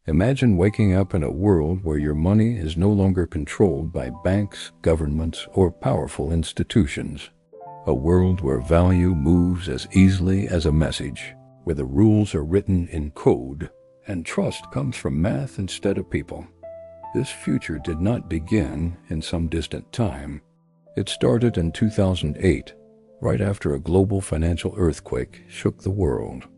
Imagine waking up in a world where your money is no longer controlled by banks, governments, or powerful institutions. A world where value moves as easily as a message, where the rules are written in code, and trust comes from math instead of people. This future did not begin in some distant time. It started in 2008, right after a global financial earthquake shook the world.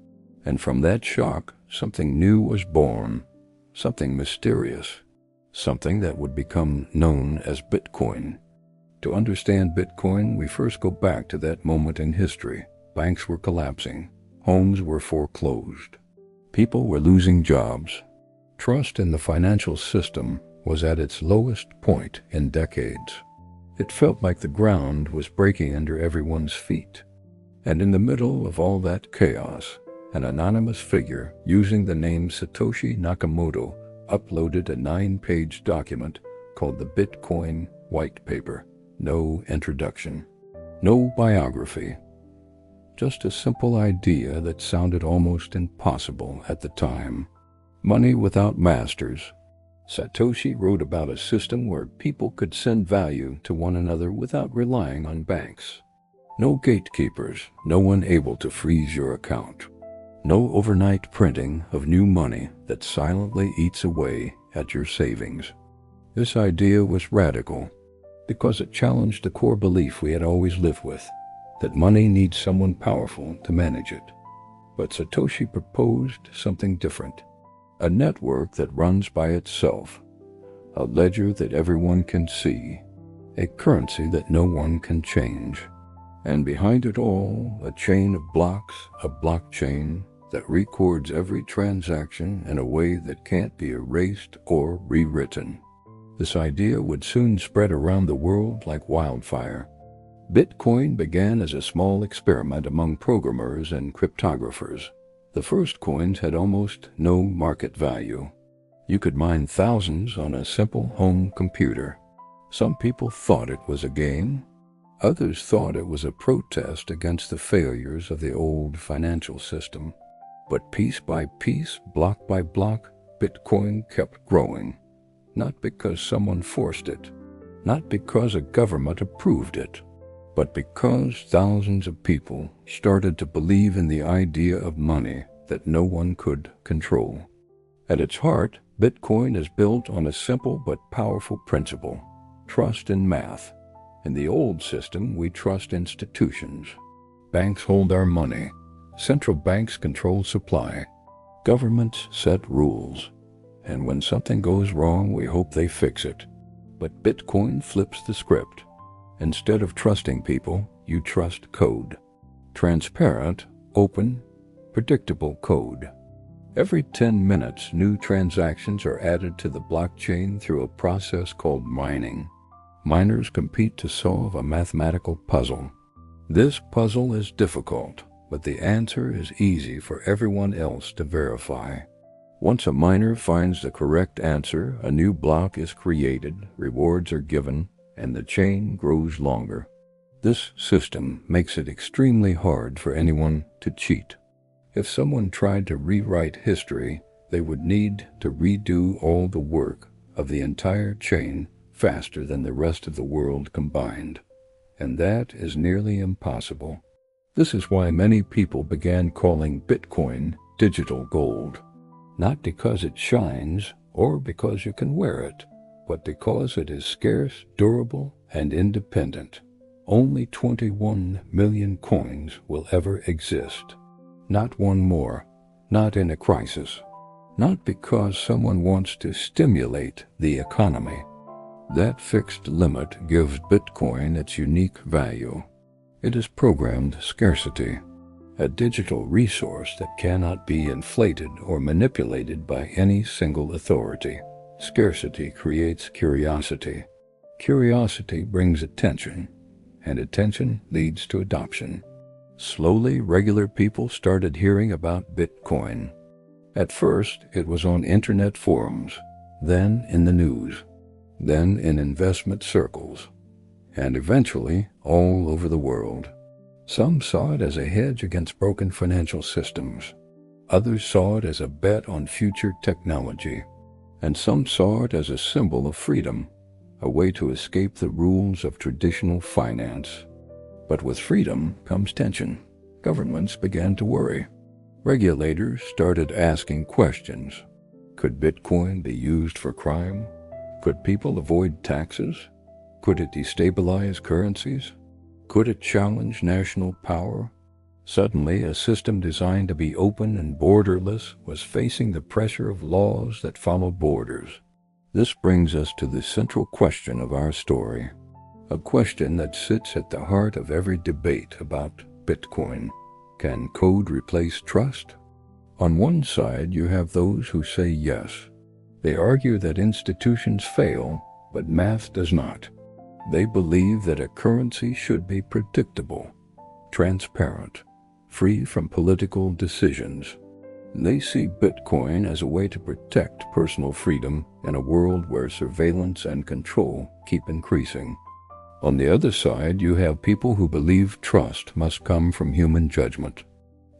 And from that shock, something new was born, something mysterious, something that would become known as Bitcoin. To understand Bitcoin, we first go back to that moment in history. Banks were collapsing, homes were foreclosed, people were losing jobs. Trust in the financial system was at its lowest point in decades. It felt like the ground was breaking under everyone's feet. And in the middle of all that chaos, an anonymous figure using the name Satoshi Nakamoto uploaded a 9-page document called the Bitcoin White Paper. No introduction, no biography, just a simple idea that sounded almost impossible at the time. Money without masters. Satoshi wrote about a system where people could send value to one another without relying on banks. No gatekeepers, no one able to freeze your account. No overnight printing of new money that silently eats away at your savings. This idea was radical because it challenged the core belief we had always lived with, that money needs someone powerful to manage it. But Satoshi proposed something different. A network that runs by itself, a ledger that everyone can see, a currency that no one can change, and behind it all, a chain of blocks, a blockchain that records every transaction in a way that can't be erased or rewritten. This idea would soon spread around the world like wildfire. Bitcoin began as a small experiment among programmers and cryptographers. The first coins had almost no market value. You could mine thousands on a simple home computer. Some people thought it was a game. Others thought it was a protest against the failures of the old financial system. But piece by piece, block by block, Bitcoin kept growing. Not because someone forced it, not because a government approved it, but because thousands of people started to believe in the idea of money that no one could control. At its heart, Bitcoin is built on a simple but powerful principle: trust in math. In the old system, we trust institutions. Banks hold our money. Central banks control supply. Governments set rules. And when something goes wrong, we hope they fix it. But Bitcoin flips the script. Instead of trusting people, you trust code. Transparent, open, predictable code. Every 10 minutes, new transactions are added to the blockchain through a process called mining. Miners compete to solve a mathematical puzzle. This puzzle is difficult, but the answer is easy for everyone else to verify. Once a miner finds the correct answer, a new block is created, rewards are given, and the chain grows longer. This system makes it extremely hard for anyone to cheat. If someone tried to rewrite history, they would need to redo all the work of the entire chain faster than the rest of the world combined. And that is nearly impossible. This is why many people began calling Bitcoin digital gold. Not because it shines or because you can wear it, but because it is scarce, durable, and independent. Only 21 million coins will ever exist. Not one more, not in a crisis. Not because someone wants to stimulate the economy. That fixed limit gives Bitcoin its unique value. It is programmed scarcity, a digital resource that cannot be inflated or manipulated by any single authority. Scarcity creates curiosity. Curiosity brings attention, and attention leads to adoption. Slowly, regular people started hearing about Bitcoin. At first, it was on internet forums, then in the news, then in investment circles, and eventually all over the world. Some saw it as a hedge against broken financial systems. Others saw it as a bet on future technology, and some saw it as a symbol of freedom, a way to escape the rules of traditional finance. But with freedom comes tension. Governments began to worry. Regulators started asking questions. Could Bitcoin be used for crime? Could people avoid taxes? Could it destabilize currencies? Could it challenge national power? Suddenly, a system designed to be open and borderless was facing the pressure of laws that follow borders. This brings us to the central question of our story, a question that sits at the heart of every debate about Bitcoin. Can code replace trust? On one side, you have those who say yes. They argue that institutions fail, but math does not. They believe that a currency should be predictable, transparent, free from political decisions. They see Bitcoin as a way to protect personal freedom in a world where surveillance and control keep increasing. On the other side, you have people who believe trust must come from human judgment.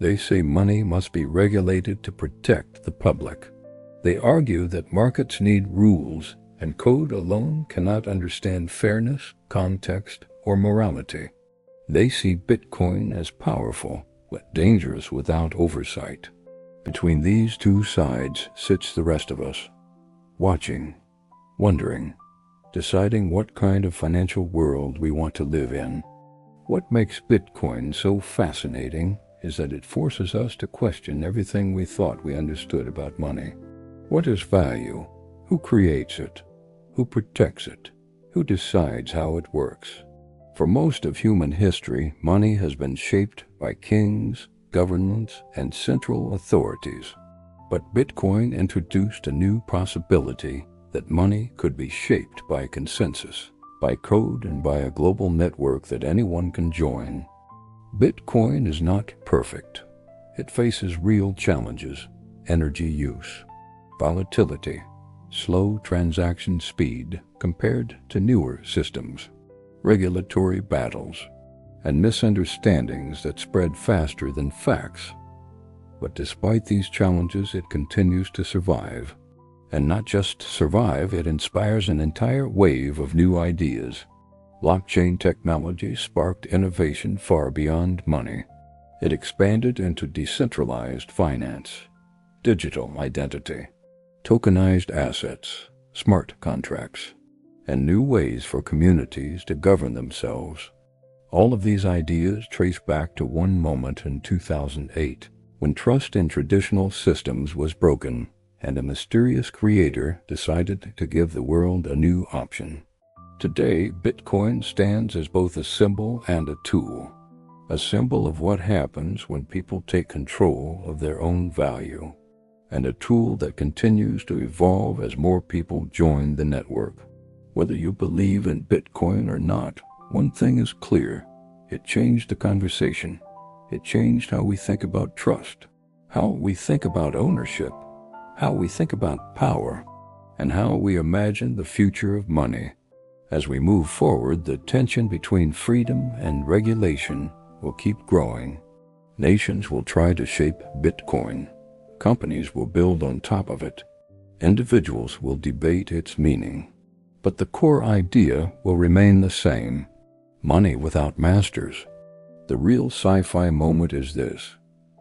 They say money must be regulated to protect the public. They argue that markets need rules, and code alone cannot understand fairness, context, or morality. They see Bitcoin as powerful, but dangerous without oversight. Between these two sides sits the rest of us, watching, wondering, deciding what kind of financial world we want to live in. What makes Bitcoin so fascinating is that it forces us to question everything we thought we understood about money. What is value? Who creates it? Who protects it? Who decides how it works? For most of human history, money has been shaped by kings, governments, and central authorities. But Bitcoin introduced a new possibility that money could be shaped by consensus, by code, and by a global network that anyone can join. Bitcoin is not perfect. It faces real challenges: energy use, volatility, slow transaction speed compared to newer systems, regulatory battles, and misunderstandings that spread faster than facts. But despite these challenges, it continues to survive. And not just survive, it inspires an entire wave of new ideas. Blockchain technology sparked innovation far beyond money. It expanded into decentralized finance, digital identity, tokenized assets, smart contracts, and new ways for communities to govern themselves. All of these ideas trace back to one moment in 2008, when trust in traditional systems was broken, and a mysterious creator decided to give the world a new option. Today, Bitcoin stands as both a symbol and a tool, a symbol of what happens when people take control of their own value, and a tool that continues to evolve as more people join the network. Whether you believe in Bitcoin or not, one thing is clear: it changed the conversation. It changed how we think about trust, how we think about ownership, how we think about power, and how we imagine the future of money. As we move forward, the tension between freedom and regulation will keep growing. Nations will try to shape Bitcoin. Companies will build on top of it. Individuals will debate its meaning. But the core idea will remain the same: money without masters. The real sci-fi moment is this: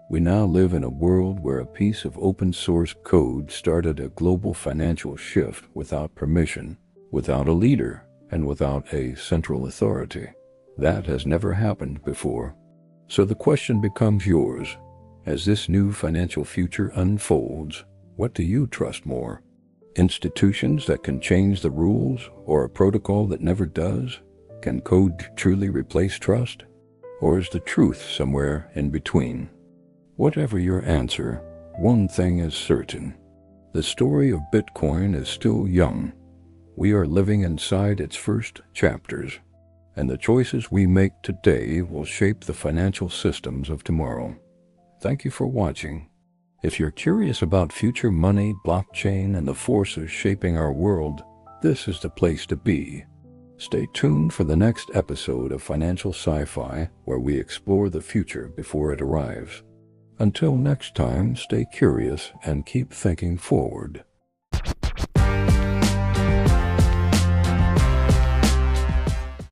we now live in a world where a piece of open-source code started a global financial shift without permission, without a leader, and without a central authority. That has never happened before. So the question becomes yours. As this new financial future unfolds, what do you trust more? Institutions that can change the rules, or a protocol that never does? Can code truly replace trust? Or is the truth somewhere in between? Whatever your answer, one thing is certain: the story of Bitcoin is still young. We are living inside its first chapters, and the choices we make today will shape the financial systems of tomorrow. Thank you for watching. If you're curious about future money, blockchain, and the forces shaping our world, this is the place to be. Stay tuned for the next episode of Financial Sci-Fi, where we explore the future before it arrives. Until next time, stay curious and keep thinking forward.